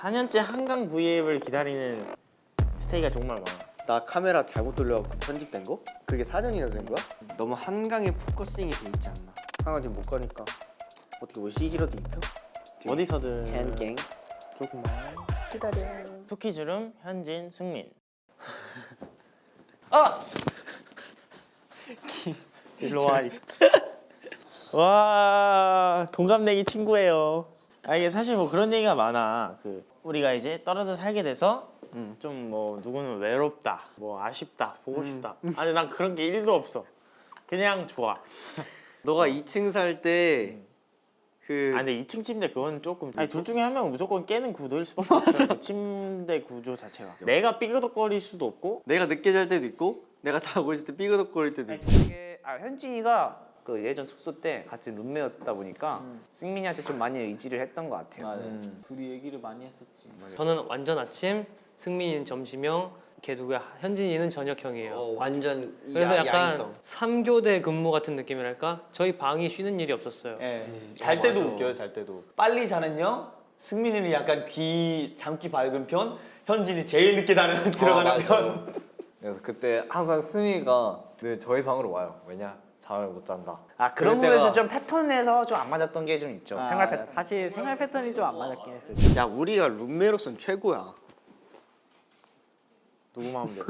4년째 한강 V앱을 기다리는 스테이가 정말 많아. 나 카메라 잘못 돌려갖고 편집된 거? 그게 4년이나 된 거야? 너무 한강에 포커싱이 돼 있지 않나? 한강 지금 못 가니까 어떻게 뭐 CG라도 입혀? 어디서든 헨갱 조금만 기다려. 토끼주름, 현진, 승민. 아! 일로 와. 와, 동갑내기 친구예요. 아, 이게 사실 뭐 그런 얘기가 많아. 그 우리가 이제 떨어져 살게 돼서 좀 뭐 누구는 외롭다, 뭐 아쉽다, 보고 싶다. 아니 난 그런 게 1도 없어. 그냥 좋아. 너가 2층 살 때 그 아 근데 2층 침대 그건 조금 아니 둘 중에 한 명은 무조건 깨는 구도일 수밖에 없어. 그 침대 구조 자체가. 내가 삐그덕거릴 수도 없고. 내가 늦게 잘 때도 있고 내가 자고 있을 때 삐그덕거릴 때도 있고. 되게 현진이가 그 예전 숙소 때 같이 룸메였다 보니까 승민이한테 좀 많이 의지를 했던 것 같아요. 둘이 얘기를 많이 했었지. 저는 완전 아침, 승민이는 점심형, 걔 누구야? 현진이는 저녁형이에요. 완전 그래서 약간 야행성. 3교대 근무 같은 느낌이랄까? 저희 방이 쉬는 일이 없었어요. 잘 때도 맞아. 웃겨요. 잘 때도 빨리 자는 형, 승민이는 약간 잠기 밝은 편, 현진이 제일 늦게 들어가는 편. 그래서 그때 항상 승희가 늘 저희 방으로 와요. 왜냐? 잠을 못 잔다. 아 그런 그럴 부분에서 때가- 좀 패턴에서 좀 안 맞았던 게 좀 있죠. 생활 패턴. 사실 생활 패턴이 좀 안 맞았긴 했어. 야 우리가 룸메로선 최고야. 누구 마음대로.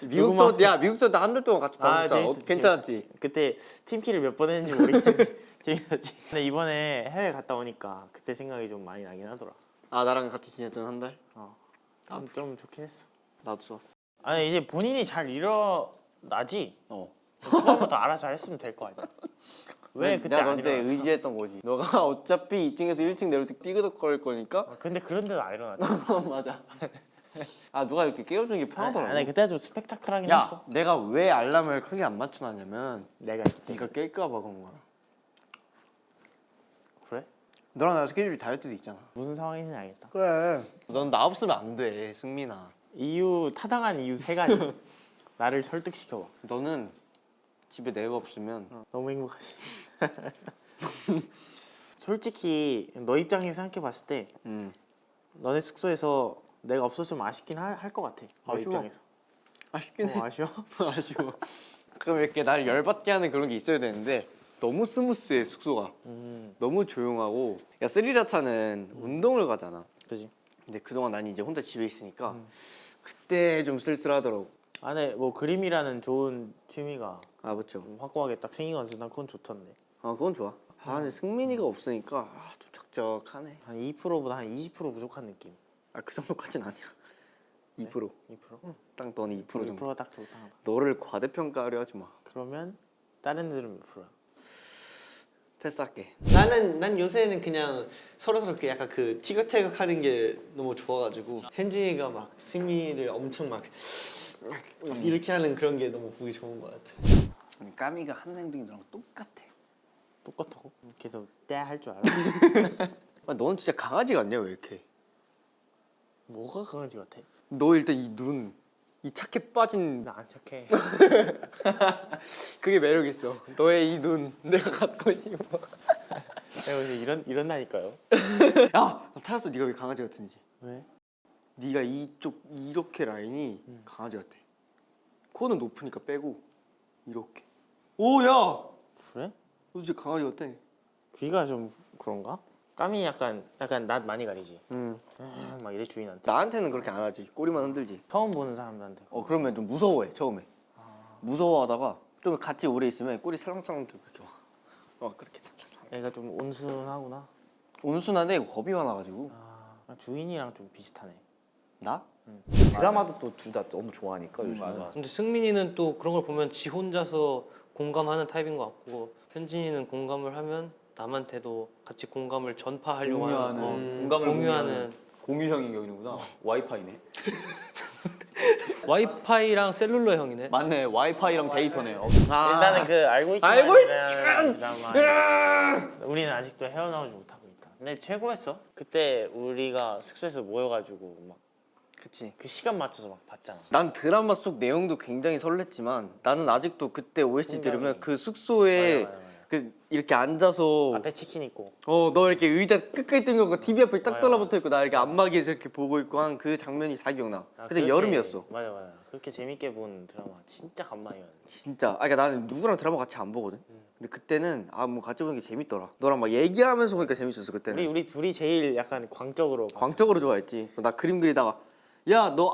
미국도 야 미국도 나 한 달 동안 같이 아, 방했잖아. 재밌었지, 괜찮았지? 재밌었지. 그때 팀키를 몇 번 했는지 모르겠는데 재밌었지. 근데 이번에 해외 갔다 오니까 그때 생각이 좀 많이 나긴 하더라. 아 나랑 같이 지냈던 한 달? 좀 좋긴 했어. 나도 좋았어. 아니 이제 본인이 잘 일어나지. 그거부터 알아서 잘 했으면 될 거 아니야. 왜 그때 내가 안 너한테 일어났어? 의지했던 거지. 너가 어차피 2층에서 1층 내려올 때 삐그덕거릴 거니까. 근데 그런데도 안 일어났지. 맞아. 아 누가 이렇게 깨워주는 게 편하더라고. 아니 그때 좀 스펙타클하긴 야 했어. 내가 왜 알람을 크게 안 맞춰놨냐면 내가 네가 깰까 봐 그런 거야. 그래? 너랑 나랑 스케줄이 다를 때도 있잖아. 무슨 상황인지 알겠다. 그래. 넌 나 없으면 안 돼, 승민아. 이유 타당한 이유 3가지. 나를 설득시켜봐. 너는 집에 내가 없으면 너무 행복하지. 솔직히 너 입장에서 생각해봤을 때 너네 숙소에서 내가 없었으면 아쉽긴 할 것 같아. 너 아쉬워. 입장에서. 아쉽긴 해. 아쉬워? 아쉬워. 그럼 이렇게 날 열받게 하는 그런 게 있어야 되는데 너무 스무스해 숙소가. 너무 조용하고. 야 스리라차는 운동을 가잖아. 그지. 근데 그동안 난 이제 혼자 집에 있으니까 그때 좀 쓸쓸하더라고. 안에 뭐 그림이라는 좋은 취미가 아 그렇죠. 좀 확고하게 딱 생긴 건데 난 그건 좋던데. 아 그건 좋아. 아 근데 승민이가 없으니까 좀 적적하네. 한 2%보다 한 20% 부족한 느낌. 아 그 정도까진 아니야. 2%. 2%? 딱 너는 2% 정도. 2%가 딱 적당하다. 너를 과대평가하려 하지 마. 그러면 다른 애들은 몇 프로야? 패스할게. 난 요새는 그냥 서로 그 약간 그 티격태격하는 게 너무 좋아가지고 현진이가 막 승민이를 엄청 막 이렇게 하는 그런 게 너무 보기 좋은 것 같아. 까미가 하는 행동이 너랑 똑같아. 똑같다고? 걔도 때 할 줄 알아? 아, 너는 진짜 강아지 같냐 왜 이렇게? 뭐가 강아지 같아? 너 일단 이 눈, 이 착해 빠진 나 안 착해. 그게 매력 있어. 너의 이 눈 내가 갖고 싶어. 내가 이제 이런다니까요. 야, 나 찾았어. 네가 왜 강아지 같은지. 왜? 네가 이쪽 이렇게 라인이 강아지 같아. 코는 높으니까 빼고 이렇게. 오, 야, 너 그래? 진짜 강아지 같아. 귀가 좀 그런가? 까미 약간 낯 많이 가리지. 막 이래 주인한테. 나한테는 그렇게 안 하지. 꼬리만 흔들지. 처음 보는 사람들한테. 그러면 좀 무서워해 처음에. 무서워하다가 좀 같이 오래 있으면 꼬리 살랑살랑 들고 이렇게 와. 그렇게 살랑살랑. 애가 좀 온순하구나. 온순한데 겁이 많아가지고. 주인이랑 좀 비슷하네. 나? 드라마도 또 둘 다 너무 좋아하니까 요즘은. 근데 승민이는 또 그런 걸 보면 지 혼자서 공감하는 타입인 것 같고, 현진이는 공감을 하면 남한테도 같이 공감을 전파하려고 하는, 공감을 공유하는. 공유형인 경우구나. 와이파이네. 와이파이랑 셀룰러 형이네. 맞네. 와이파이랑 데이터네. 일단은 그 알고 있지만 드라마 우리는 아직도 헤어나오지 못하고 있다. 근데 최고였어. 그때 우리가 숙소에서 모여가지고 막 그치. 그 시간 맞춰서 막 봤잖아. 난 드라마 속 내용도 굉장히 설렜지만 나는 아직도 그때 OST 굉장히. 들으면 그 숙소에 맞아. 그 이렇게 앉아서 앞에 치킨 있고. 너 이렇게 의자 끝까지 뜬거 TV 앞에 딱 맞아, 달라붙어 있고 나 이렇게 안마기에서 이렇게 보고 있고 한 그 장면이 다 기억나. 그때 그렇게- 여름이었어. 맞아 맞아. 그렇게 재밌게 본 드라마 진짜 간만이었는데. 진짜. 그러니까 나는 누구랑 드라마 같이 안 보거든. 근데 그때는 뭐 같이 보는 게 재밌더라. 너랑 막 얘기하면서 보니까 재밌었어 그때는. 우리 둘이 제일 약간 광적으로 봤어. 광적으로 좋아했지. 나 그림 그리다가 야 너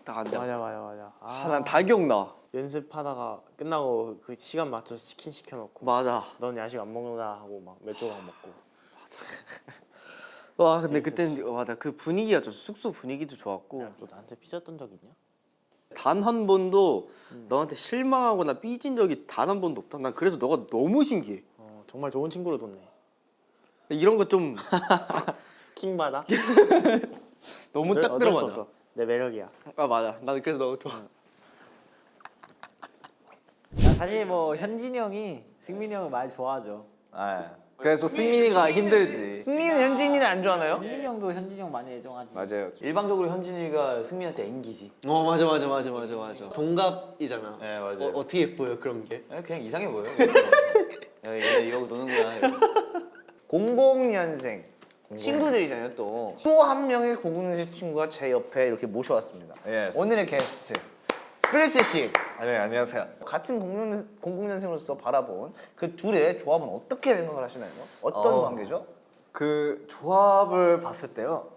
딱 앉아. 맞아. 난 다 기억나. 연습하다가 끝나고 그 시간 맞춰서 치킨 시켜놓고. 맞아. 넌 야식 안 먹는다 하고 막 몇 조각 먹고. 와 근데 그때는 맞아 그 분위기가 좋았어. 숙소 분위기도 좋았고 야, 너 나한테 삐졌던 적 있냐? 단 한 번도 너한테 실망하거나 삐진 적이 단 한 번도 없다. 난 그래서 너가 너무 신기해. 정말 좋은 친구로 뒀네. 이런 거 좀 킹 받아? 너무 딱 어쩔 수 들어맞아. 없어. 내 매력이야. 아 맞아. 나도 그래서 너 좋아. 사실 뭐 현진이 형이 승민이 형을 많이 좋아하죠. 아, 그래서 승민이가 힘들지. 승민이는 현진이를 안 좋아하나요? 승민이 형도 현진이 형 많이 애정하지. 맞아요. 일방적으로 현진이가 승민한테 앵기지. 맞아. 동갑이잖아. 네, 맞아요. 어떻게 보여 그런 게? 그냥 이상해 보여. 야, 얘 이러고 노는구나. 00년생 친구들이잖아요 또. 또 한 명의 00년생 친구가 제 옆에 이렇게 모셔왔습니다. Yes. 오늘의 게스트 크리스 씨. 네, 안녕하세요. 같은 00년생으로서 바라본 그 둘의 조합은 어떻게 생각을 하시나요? 어떤 관계죠? 그 조합을 봤을 때요.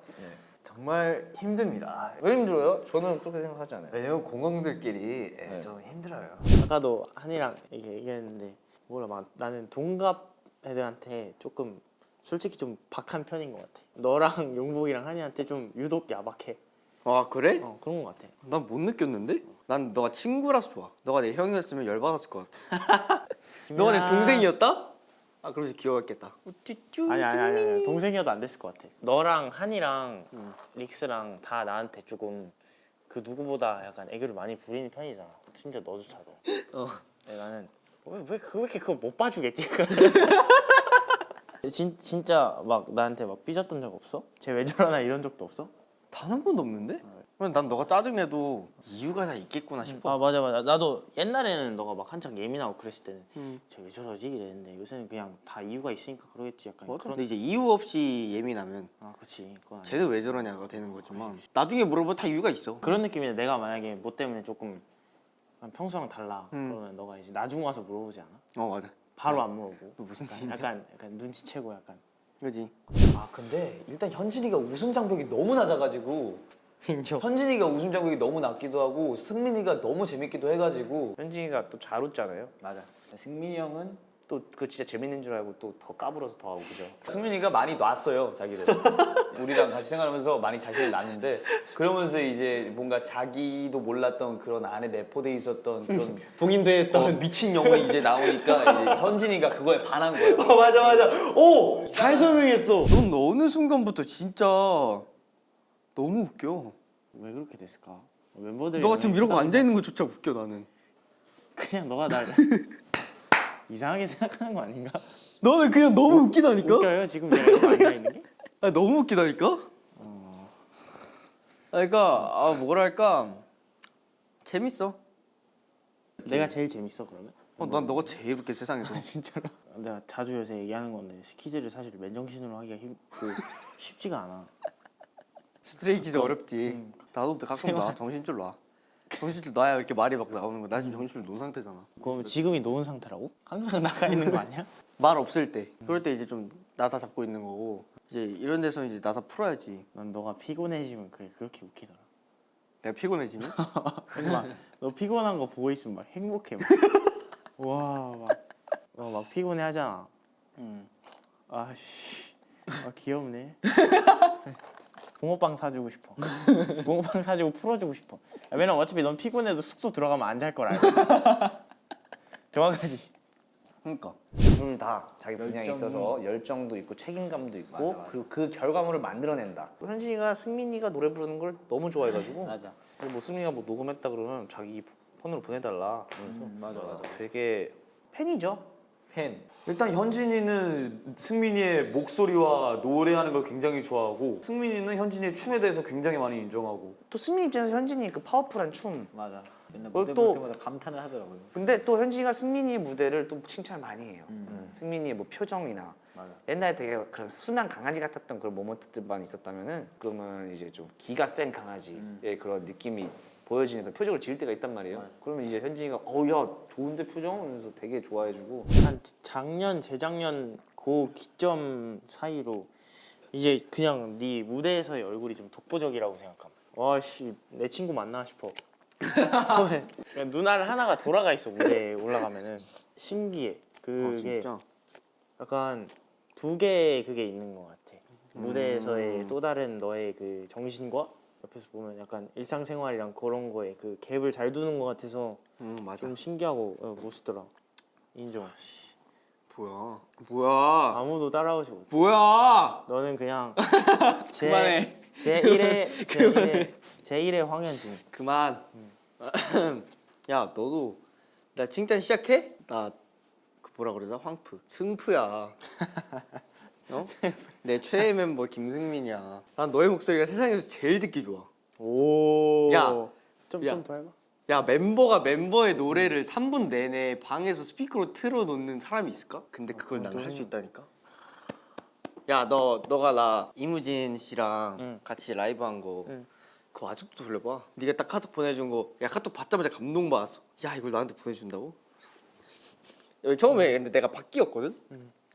정말 힘듭니다. 왜 힘들어요? 저는 그렇게 생각하지 않아요. 왜냐면 공공들끼리 좀 힘들어요. 아까도 한이랑 이렇게 얘기했는데 몰라 막 나는 동갑 애들한테 조금 솔직히 좀 박한 편인 것 같아. 너랑 용복이랑 한이한테 좀 유독 야박해. 아 그래? 그런 것 같아. 난 못 느꼈는데? 난 너가 친구라서 좋아. 너가 내 형이었으면 열받았을 것 같아. 너가 내 동생이었다? 아 그러면서 귀여웠겠다. 아니 동생이어도 안 됐을 것 같아. 너랑 한이랑 릭스랑 다 나한테 조금 그 누구보다 약간 애교를 많이 부리는 편이잖아. 심지어 너조차도. 근데 나는 왜 이렇게 그걸 못 봐주겠지? 진짜 막 나한테 막 삐졌던 적 없어? 쟤 왜 저러나 이런 적도 없어? 단 한 번도 없는데? 난 너가 짜증내도 이유가 다 있겠구나 싶어. 아 맞아. 나도 옛날에는 너가 막 한창 예민하고 그랬을 때는 쟤 왜 저러지 이랬는데 요새는 그냥 다 이유가 있으니까 그러겠지 약간 맞아. 그런. 근데 이제 이유 없이 예민하면 그렇지. 그건 아니야. 쟤는 왜 저러냐가 되는 거지만 나중에 물어보면 다 이유가 있어. 그런 느낌인데 내가 만약에 뭐 때문에 조금 평소랑 달라 그러면 너가 이제 나중 와서 물어보지 않아? 맞아. 바로 안 물어보고 너 무슨 약간 눈치채고 약간. 그지? 아 근데 일단 현진이가 웃음 장벽이 너무 낮아가지고 현진이가 웃음 장벽이 너무 낮기도 하고 승민이가 너무 재밌기도 해가지고 현진이가 또 잘 웃잖아요. 맞아. 승민이 형은 또 그 진짜 재밌는 줄 알고 또 더 까불어서 더 하고 그죠. 승민이가 많이 놨어요 자기를. 우리랑 같이 생활하면서 많이 자신을 놨는데 그러면서 이제 뭔가 자기도 몰랐던 그런 안에 내포돼 있었던 그런 봉인됐던 미친 영혼이 이제 나오니까 이제 현진이가 그거에 반한 거예요. 맞아. 오, 잘 설명했어. 넌 어느 순간부터 진짜 너무 웃겨. 왜 그렇게 됐을까? 멤버들이 너가 지금 이러고 그냥 앉아 있는 것조차 웃겨 나는. 그냥 너가 날 이상하게 생각하는 거 아닌가? 너는 그냥 너무 웃기다니까? 웃겨요 지금 내가 이러고 앉아 있는 게? 너무 웃기다니까? 그러니까 뭐랄까 재밌어. 내가 제일 재밌어 그러면? 난 너가 제일 웃겨 세상에서. 진짜로? 내가 자주 요새 얘기하는 건데 스키즈를 사실 맨정신으로 하기가 쉽지가 않아. 스트레이키즈 어렵지. 나도 가끔 나 정신줄 놔. 정신줄 놔야 이렇게 말이 막 나오는 거야. 나 지금 정신줄 놓은 상태잖아. 그럼 지금이 놓은 상태라고? 항상 나가 있는 거 아니야? 말 없을 때. 그럴 때 이제 좀 나사 잡고 있는 거고. 이제 이런 데서 이제 나사 풀어야지. 난 너가 피곤해지면 그게 그렇게 웃기더라. 내가 피곤해지면? 너 피곤한 거 보고 있으면 막 행복해. 너 막 피곤해 하잖아. 아씨, 귀엽네. 붕어빵 사주고 싶어. 붕어빵 사주고 풀어주고 싶어. 왜냐면 어차피 넌 피곤해도 숙소 들어가면 안 잘 걸 알고. 정확하지. 그러니까. 둘 다 자기 분야에 있어서 열정도 있고 책임감도 있고 그리고 그 결과물을 만들어낸다. 또 현진이가 승민이가 노래 부르는 걸 너무 좋아해가지고 뭐 승민이가 뭐 녹음했다 그러면 자기 폰으로 보내달라 그러면서 맞아. 되게 팬이죠. 팬. 일단 현진이는 승민이의 목소리와 노래하는 걸 굉장히 좋아하고 승민이는 현진이의 춤에 대해서 굉장히 많이 인정하고 또 승민 입장에서 현진이 그 파워풀한 춤 맞아. 맨날 그리고 무대 또- 볼 때마다 감탄을 하더라고요. 근데 또 현진이가 승민이의 무대를 또 칭찬 많이 해요. 승민이의 뭐 표정이나 맞아. 옛날에 되게 그런 순한 강아지 같았던 그런 모먼트들만 있었다면은 그러면 이제 좀 기가 센 강아지의 그런 느낌이 보여지는 그 표정을 지을 때가 있단 말이에요. 그러면 이제 현진이가 야 좋은데 표정? 하면서 되게 좋아해주고 한 작년 재작년 그 기점 사이로 이제 그냥 네 무대에서의 얼굴이 좀 독보적이라고 생각함. 와씨 내 친구 맞나 싶어. 그냥 눈알 하나가 돌아가 있어 무대에 올라가면은 신기해. 그게 진짜? 약간 두 개의 그게 있는 것 같아. 무대에서의 또 다른 너의 그 정신과 옆에서 보면 약간 일상생활이랑 그런 거에 그 갭을 잘 두는 것 같아서 맞아. 좀 신기하고 멋있더라. 인정. 뭐야? 아무도 따라오지 못해. 뭐야? 너는 그냥 그만해. 제1의 황현진. 그만. 야 너도 나 칭찬 시작해? 나 그 뭐라 그러자 황프 승프야. 어? 내 최애 멤버 김승민이야. 난 너의 목소리가 세상에서 제일 듣기 좋아. 오. 야, 좀 야. 더 해봐. 야 멤버가 멤버의 노래를 3분 내내 방에서 스피커로 틀어놓는 사람이 있을까? 근데 그걸 나는 할 수 있다니까. 야 너가 나 이무진 씨랑 응. 같이 라이브 한 거 응. 그거 아직도 돌려봐. 네가 딱 카톡 보내준 거, 야 카톡 받자마자 감동받았어. 야 이걸 나한테 보내준다고? 여기 처음에 근데 내가 밖이었거든.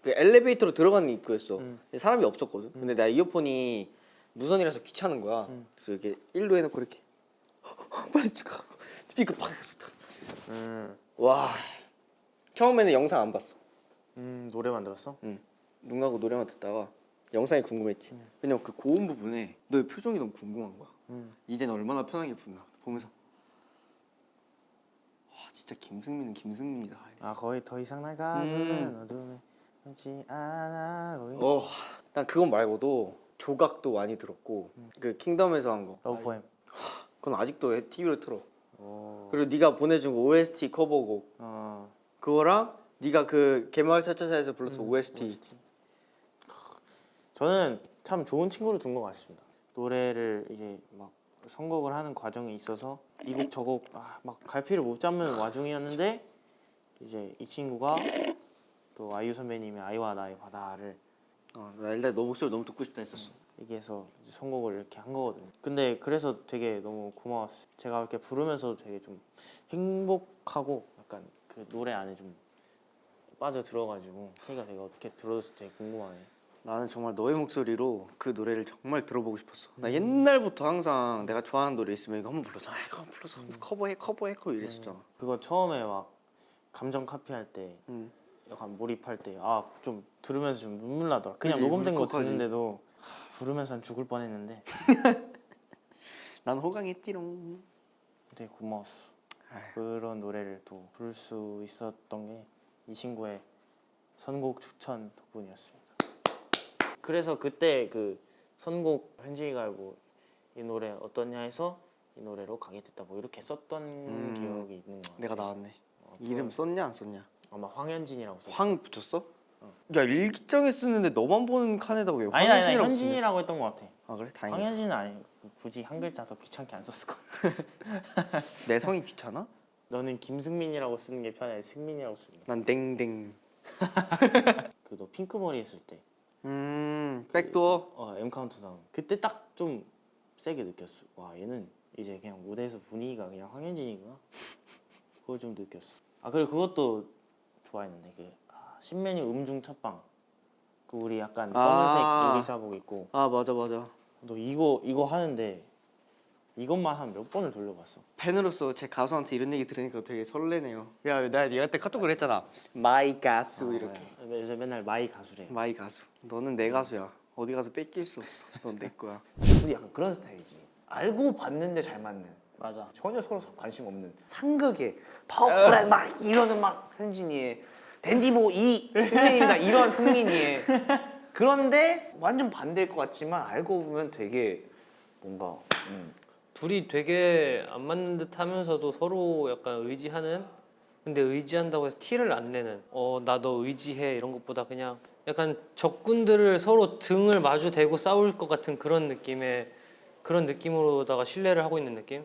그 엘리베이터로 들어가는 입구였어. 근데 사람이 없었거든. 근데 나 이어폰이 무선이라서 귀찮은 거야. 그래서 이렇게 일로 해놓고 이렇게 빨리 가. 스피커 팍. 와. 처음에는 영상 안 봤어. 노래 만들었어? 눈 감고 노래만 듣다가 영상이 궁금했지. 왜냐면 그 고음 부분에 너의 표정이 너무 궁금한 거야. 이제는 얼마나 편하게 부르나 보면서 와 진짜 김승민은 김승민이다. 아 거의 더 이상 날 가두는 어둠에 남지 않아 거의. 난 그건 말고도 조각도 많이 들었고 그 킹덤에서 한 거. 러브 포엠. 그건 아직도 TV로 틀어. 오. 그리고 네가 보내준 거 OST 커버곡 어. 그거랑 네가 그 개마을 차차차에서 불렀던 OST. 저는 참 좋은 친구를 둔 것 같습니다. 노래를 이제 막 선곡을 하는 과정에 있어서 이 곡 저 곡 막 갈피를 못 잡는 와중이었는데 이제 이 친구가 또 아이유 선배님의 아이와 나의 바다를 나 일단 너 목소리 너무 듣고 싶다 했었어. 얘기해서 이제 선곡을 이렇게 한 거거든요. 근데 그래서 되게 너무 고마웠어요. 제가 이렇게 부르면서도 되게 좀 행복하고 약간 그 노래 안에 좀 빠져 들어가지고 K가 되게 어떻게 들어줬을 때 궁금하네. 나는 정말 너의 목소리로 그 노래를 정말 들어보고 싶었어. 나 옛날부터 항상 내가 좋아하는 노래 있으면 이거 한번 불러줘. 이거 한번 불러서 커버해 이랬었잖아. 그거 처음에 막 감정 카피할 때 약간 몰입할 때 좀 들으면서 좀 눈물 나더라. 그냥 그치, 녹음된 거 울컥하지. 듣는데도 부르면서 한 죽을 뻔했는데 난 호강했지롱. 되게 고마웠어. 아휴. 그런 노래를 또 부를 수 있었던 게 이 친구의 선곡 추천 덕분이었습니다. 그래서 그때 그 선곡 현진이가 알고 이 노래 어떠냐 해서 이 노래로 가게 됐다 뭐 이렇게 썼던 기억이 있는 거 같아. 내가 나왔네. 이름 썼냐 안 썼냐? 아마 황현진이라고 썼어. 황 붙였어? 야 일기장에 쓰는데 너만 보는 칸에다가 왜 아니 황현진이라고 쓰냐? 현진이라고 했던 것 같아. 아 그래? 다행이다. 황현진은 아니 굳이 한 글자 더 귀찮게 안 썼을 것 같아. 내 성이 귀찮아? 너는 김승민이라고 쓰는 게 편해, 승민이라고 쓰는 게. 난 땡땡. 그 너 핑크머리 했을 때 백도어. M 카운트다운 그때 딱 좀 세게 느꼈어. 와 얘는 이제 그냥 무대에서 분위기가 그냥 황현진이구나. 그걸 좀 느꼈어. 그리고 그것도 좋아했는데 그 신메뉴 음중 첫방 그 우리 약간 검은색 요리사복 입고 아 맞아. 너 이거 하는데 이것만 한 몇 번을 돌려봤어. 팬으로서 제 가수한테 이런 얘기 들으니까 되게 설레네요. 야, 나 얘한테 카톡을 했잖아. 마이 가수 이렇게. 요새 맨날 마이 가수래. 마이 가수. 너는 내 가수야. 어디 가서 뺏길 수 없어. 넌 내 거야. 둘이 약간 그런 스타일이지. 알고 봤는데 잘 맞는. 맞아. 전혀 서로 관심 없는 상극의 파워풀한 막 이러는 막 현진이의 댄디보 이 승민입니다 이런 승민이의 그런데 완전 반대일 것 같지만 알고 보면 되게 뭔가 둘이 되게 안 맞는 듯 하면서도 서로 약간 의지하는, 근데 의지한다고 해서 티를 안 내는, 나 너 의지해 이런 것보다 그냥 약간 적군들을 서로 등을 마주 대고 싸울 것 같은 그런 느낌으로다가 신뢰를 하고 있는 느낌?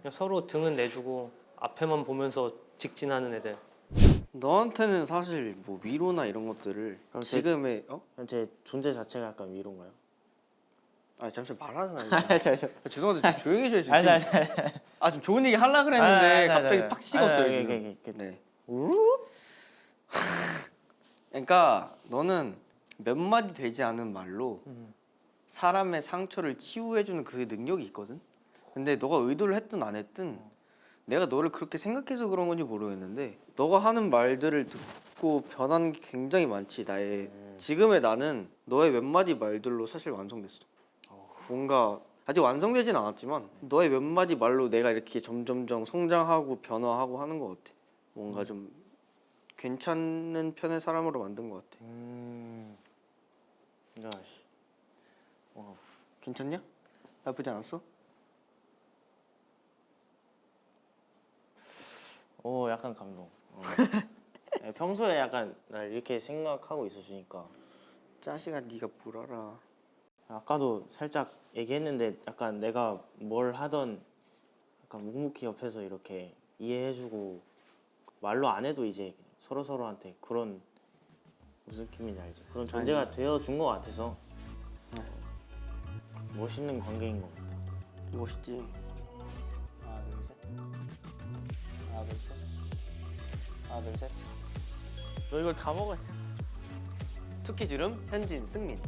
그냥 서로 등은 내주고 앞에만 보면서 직진하는 애들. 너한테는 사실 뭐 위로나 이런 것들을 그럼 지금의 제 존재 자체가 약간 위로인가요? 아 잠시만 말하는 아니야. 죄송한데 좀 조용히 해줘야지. 아니 좀 좋은 얘기 하려 그랬는데 갑자기 팍 식었어요 지금. 지금. 네. 그러니까 너는 몇 마디 되지 않은 말로 사람의 상처를 치유해주는 그 능력이 있거든. 근데 너가 의도를 했든 안 했든 내가 너를 그렇게 생각해서 그런 건지 모르겠는데 너가 하는 말들을 듣고 변하는 게 굉장히 많지. 나의 지금의 나는 너의 몇 마디 말들로 사실 완성됐어. 뭔가 아직 완성되진 않았지만 너의 몇 마디 말로 내가 이렇게 점점점 성장하고 변화하고 하는 것 같아. 뭔가 좀 괜찮은 편의 사람으로 만든 것 같아. 야씨. 괜찮냐? 나쁘지 않았어? 오 약간 감동. 평소에 약간 날 이렇게 생각하고 있어주니까. 자식아 네가 뭘 알아. 아까도 살짝 얘기했는데 약간 내가 뭘 하던 약간 묵묵히 옆에서 이렇게 이해해주고 말로 안 해도 이제 서로한테 그런 무슨 느낌인지 알지? 그런 존재가 되어준 것 같아서 멋있는 관계인 것 같다. 멋있지. 하나 둘 셋. 하나 둘 셋. 하나 둘 셋. 너 이걸 다 먹어야 투키 주름 현진 승민.